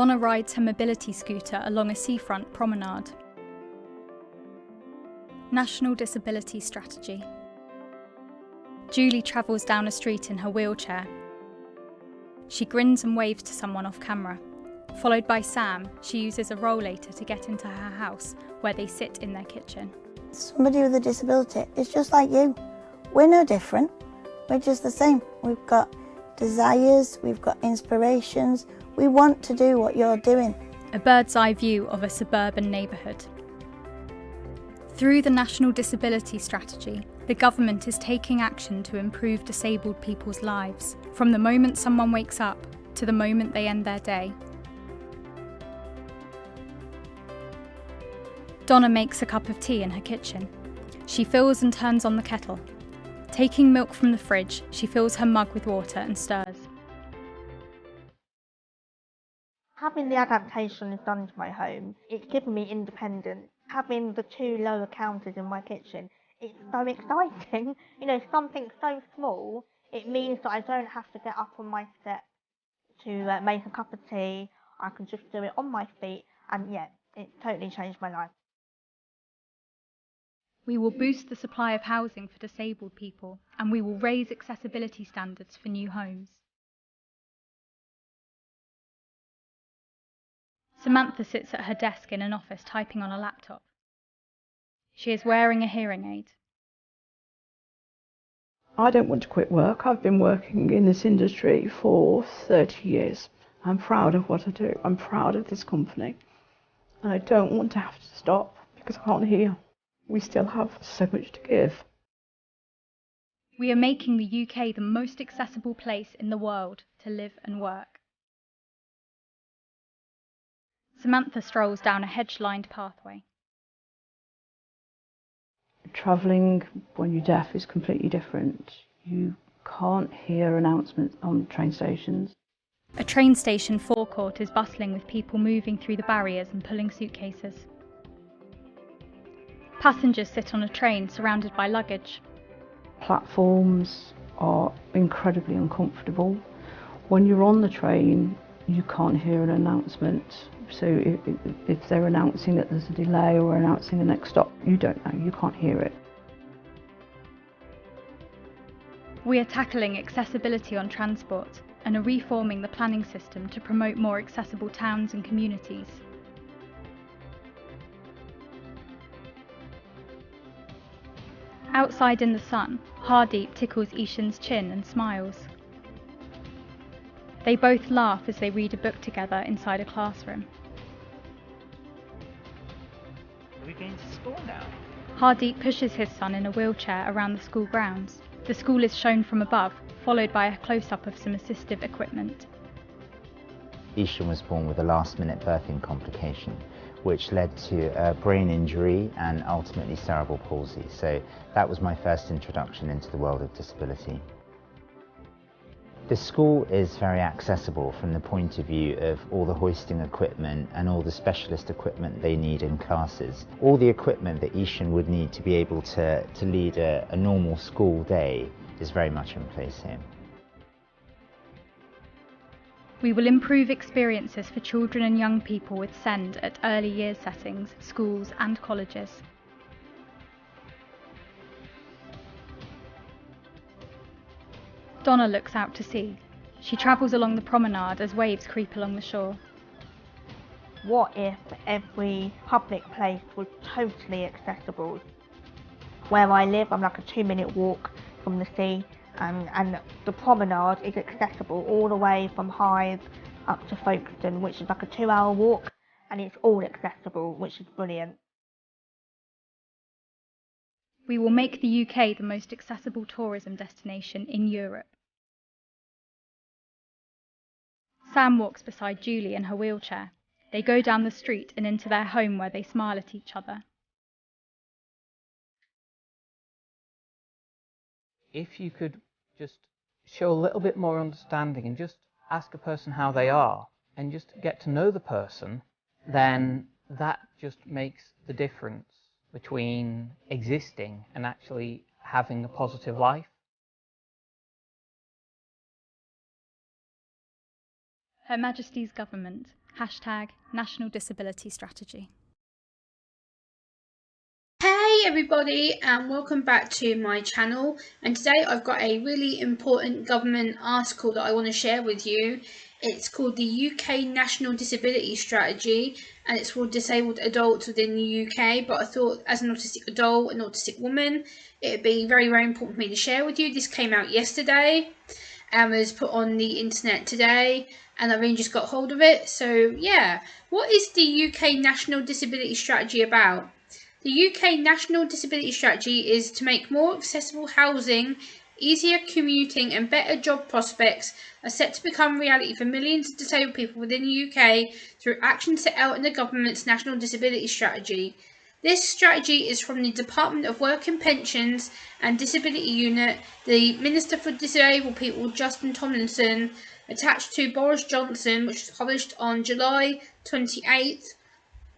Donna rides her mobility scooter along a seafront promenade. National Disability Strategy. Julie travels down a street in her wheelchair. She grins and waves to someone off camera. Followed by Sam, she uses a rollator to get into her house, where they sit in their kitchen. Somebody with a disability is just like you. We're no different. We're just the same. We've got desires, we've got inspirations. We want to do what you're doing. A bird's eye view of a suburban neighbourhood. Through the National Disability Strategy, the government is taking action to improve disabled people's lives, from the moment someone wakes up to the moment they end their day. Donna makes a cup of tea in her kitchen. She fills and turns on the kettle. Taking milk from the fridge, she fills her mug with water and stirs. Having the adaptations done to my home, it's given me independence. Having the 2 lower counters in my kitchen, it's so exciting. You know, something so small, it means that I don't have to get up on my step to make a cup of tea. I can just do it on my feet, and yeah, it's totally changed my life. We will boost the supply of housing for disabled people, and we will raise accessibility standards for new homes. Samantha sits at her desk in an office typing on a laptop. She is wearing a hearing aid. I don't want to quit work. I've been working in this industry for 30 years. I'm proud of what I do. I'm proud of this company. And I don't want to have to stop because I can't hear. We still have so much to give. We are making the UK the most accessible place in the world to live and work. Samantha strolls down a hedge-lined pathway. Travelling when you're deaf is completely different. You can't hear announcements on train stations. A train station forecourt is bustling with people moving through the barriers and pulling suitcases. Passengers sit on a train surrounded by luggage. Platforms are incredibly uncomfortable. When you're on the train, you can't hear an announcement. So if they're announcing that there's a delay or announcing the next stop, you don't know, you can't hear it. We are tackling accessibility on transport and are reforming the planning system to promote more accessible towns and communities. Outside in the sun, Hardeep tickles Ishan's chin and smiles. They both laugh as they read a book together inside a classroom. Are we going to school now? Hardeep pushes his son in a wheelchair around the school grounds. The school is shown from above, followed by a close-up of some assistive equipment. Ishan was born with a last-minute birthing complication, which led to a brain injury and ultimately cerebral palsy. So that was my first introduction into the world of disability. The school is very accessible from the point of view of all the hoisting equipment and all the specialist equipment they need in classes. All the equipment that Ishan would need to be able to lead a normal school day is very much in place here. We will improve experiences for children and young people with SEND at early years settings, schools and colleges. Donna looks out to sea. She travels along the promenade as waves creep along the shore. What if every public place was totally accessible? Where I live, I'm like a 2-minute walk from the sea, and the promenade is accessible all the way from Hythe up to Folkestone, which is like a 2-hour walk, and it's all accessible, which is brilliant. We will make the UK the most accessible tourism destination in Europe. Sam walks beside Julie in her wheelchair. They go down the street and into their home where they smile at each other. If you could just show a little bit more understanding and just ask a person how they are and just get to know the person, then that just makes the difference between existing and actually having a positive life. Her Majesty's government #National Disability Strategy. Hey everybody, and welcome back to my channel. And today I've got a really important government article that I want to share with you. It's called the UK National Disability Strategy, and it's for disabled adults within the UK. But I thought, as an autistic adult, an autistic woman, it'd be very, very important for me to share with you. This came out yesterday and was put on the internet today, and I've only just got hold of it. So yeah, what is the UK National Disability Strategy about? The UK National Disability Strategy is to make more accessible housing, easier commuting and better job prospects are set to become reality for millions of disabled people within the UK through action set out in the government's National Disability Strategy. This strategy is from the Department of Work and Pensions and Disability Unit, the Minister for Disabled People Justin Tomlinson, attached to Boris Johnson, which was published on July 28th,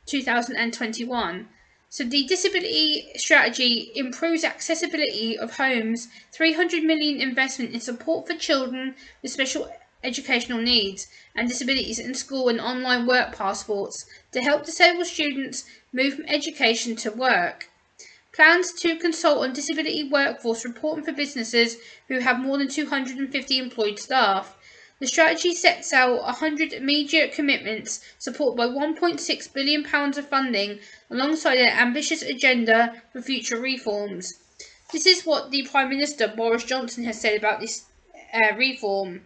2021. So the disability strategy improves accessibility of homes, 300 million investment in support for children with special educational needs and disabilities in school and online work passports to help disabled students move from education to work. Plans to consult on disability workforce reporting for businesses who have more than 250 employed staff. The strategy sets out 100 immediate commitments supported by £1.6 billion of funding alongside an ambitious agenda for future reforms. This is what the Prime Minister Boris Johnson has said about this reform.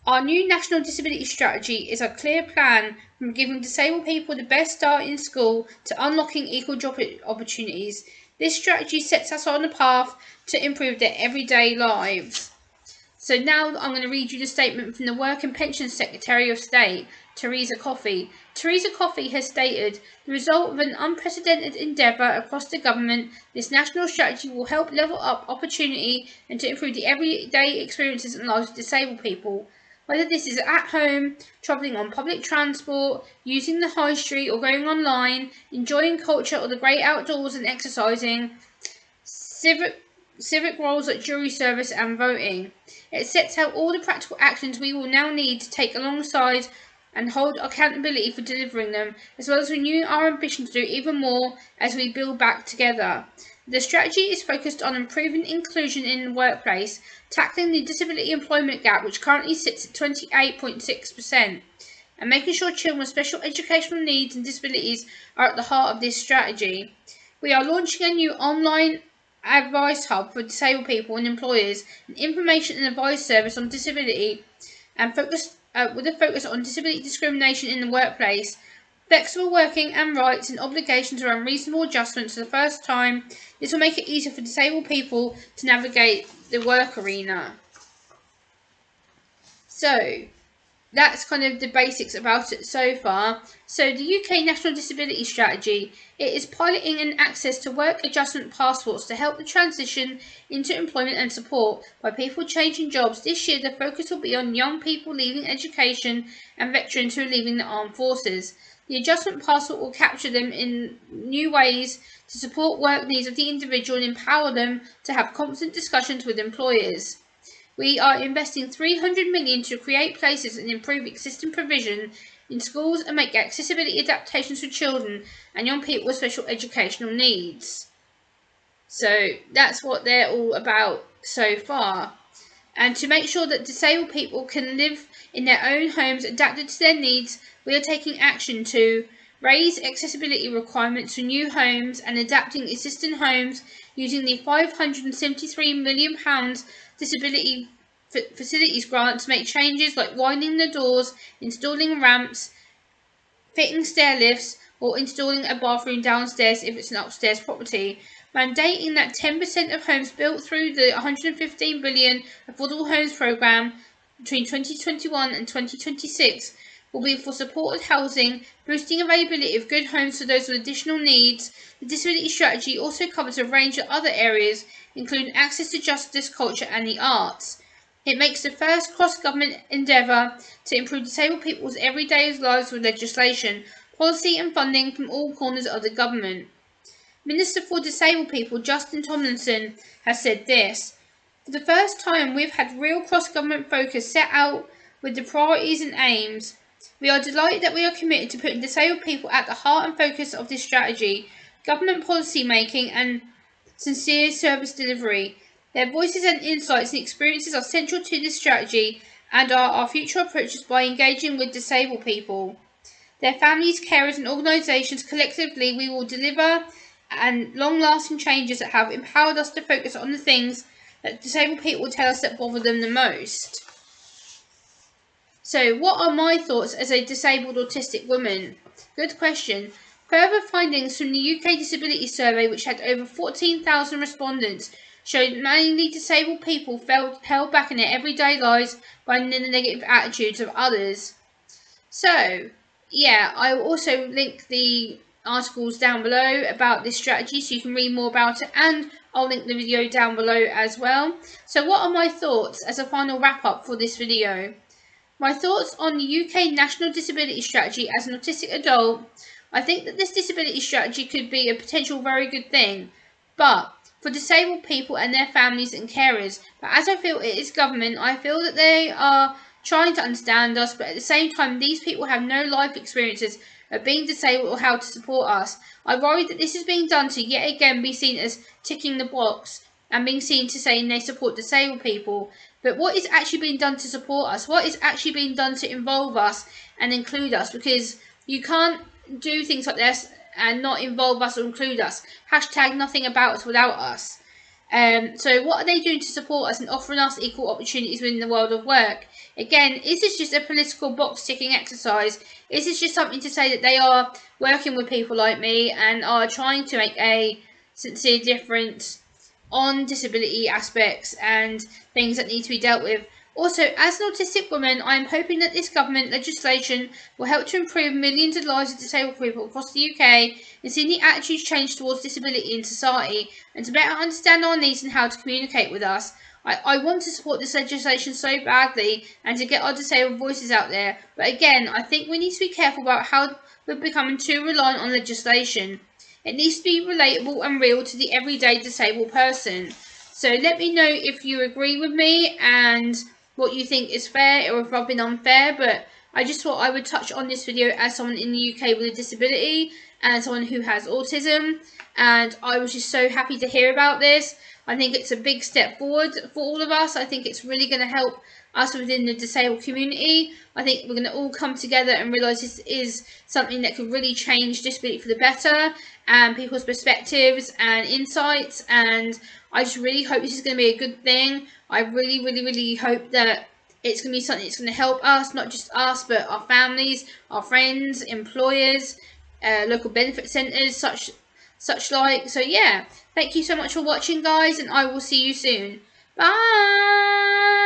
Our new National Disability Strategy is a clear plan from giving disabled people the best start in school to unlocking equal job opportunities. This strategy sets us on a path to improve their everyday lives. So now I'm going to read you the statement from the Work and Pensions Secretary of State, Theresa Coffey. Theresa Coffey has stated, the result of an unprecedented endeavour across the government, this national strategy will help level up opportunity and to improve the everyday experiences and lives of disabled people. Whether this is at home, travelling on public transport, using the high street or going online, enjoying culture or the great outdoors and exercising, civic roles like jury service and voting. It sets out all the practical actions we will now need to take alongside and hold accountability for delivering them, as well as renew our ambition to do even more as we build back together. The strategy is focused on improving inclusion in the workplace, tackling the disability employment gap, which currently sits at 28.6%, and making sure children with special educational needs and disabilities are at the heart of this strategy. We are launching a new online advice hub for disabled people and employers, an information and advice service on disability, and with a focus on disability discrimination in the workplace, flexible working and rights and obligations around reasonable adjustments for the first time. This will make it easier for disabled people to navigate the work arena. So that's kind of the basics about it so far. So the UK National Disability Strategy, it is piloting an access to work adjustment passports to help the transition into employment and support by people changing jobs. This year the focus will be on young people leaving education and veterans who are leaving the armed forces. The adjustment passport will capture them in new ways to support work needs of the individual and empower them to have confident discussions with employers. We are investing $300 million to create places and improve existing provision in schools and make accessibility adaptations for children and young people with special educational needs. So that's what they're all about so far. And to make sure that disabled people can live in their own homes adapted to their needs, we are taking action to raise accessibility requirements for new homes and adapting existing homes using the £573 million disability facilities grant to make changes like widening the doors, installing ramps, fitting stair lifts, or installing a bathroom downstairs if it's an upstairs property. Mandating that 10% of homes built through the £115 billion Affordable Homes Programme between 2021 and 2026 will be for supported housing, boosting availability of good homes for those with additional needs. The disability strategy also covers a range of other areas, including access to justice, culture and the arts. It makes the first cross-government endeavour to improve disabled people's everyday lives with legislation, policy and funding from all corners of the government. Minister for Disabled People Justin Tomlinson has said this: for the first time we've had real cross-government focus set out with the priorities and aims. We are delighted that we are committed to putting disabled people at the heart and focus of this strategy, government policy making and sincere service delivery. Their voices and insights and experiences are central to this strategy and are our future approaches by engaging with disabled people. Their families, carers and organisations collectively we will deliver and long-lasting changes that have empowered us to focus on the things that disabled people tell us that bother them the most. So, what are my thoughts as a disabled autistic woman? Good question. Further findings from the UK Disability Survey, which had over 14,000 respondents, showed mainly disabled people felt held back in their everyday lives by the negative attitudes of others. So, yeah, I will also link the articles down below about this strategy so you can read more about it, and I'll link the video down below as well. So, what are my thoughts as a final wrap up for this video? My thoughts on the UK National Disability Strategy as an autistic adult. I think that this disability strategy could be a potential very good thing, but for disabled people and their families and carers. But as I feel it is government, I feel that they are trying to understand us, but at the same time these people have no life experiences of being disabled or how to support us. I worry that this is being done to yet again be seen as ticking the box and being seen to saying they support disabled people. But what is actually being done to support us? What is actually being done to involve us and include us? Because you can't do things like this and not involve us or include us. Hashtag nothing about us without us. So what are they doing to support us and offering us equal opportunities within the world of work? Again, is this just a political box ticking exercise? Is this just something to say that they are working with people like me and are trying to make a sincere difference on disability aspects and things that need to be dealt with? Also, as an autistic woman, I am hoping that this government legislation will help to improve millions of lives of disabled people across the UK and seeing the attitudes change towards disability in society and to better understand our needs and how to communicate with us. I want to support this legislation so badly and to get our disabled voices out there, but again, I think we need to be careful about how we're becoming too reliant on legislation. It needs to be relatable and real to the everyday disabled person. So let me know if you agree with me and what you think is fair or if I've been unfair, but I just thought I would touch on this video as someone in the UK with a disability and someone who has autism, and I was just so happy to hear about this. I think it's a big step forward for all of us. I think it's really going to help us within the disabled community. I think we're going to all come together and realise this is something that could really change disability for the better and people's perspectives and insights, and I just really hope this is going to be a good thing. I really hope that it's going to be something that's going to help us, not just us, but our families, our friends, employers, local benefit centres, such like. So yeah, thank you so much for watching, guys, and I will see you soon. Bye!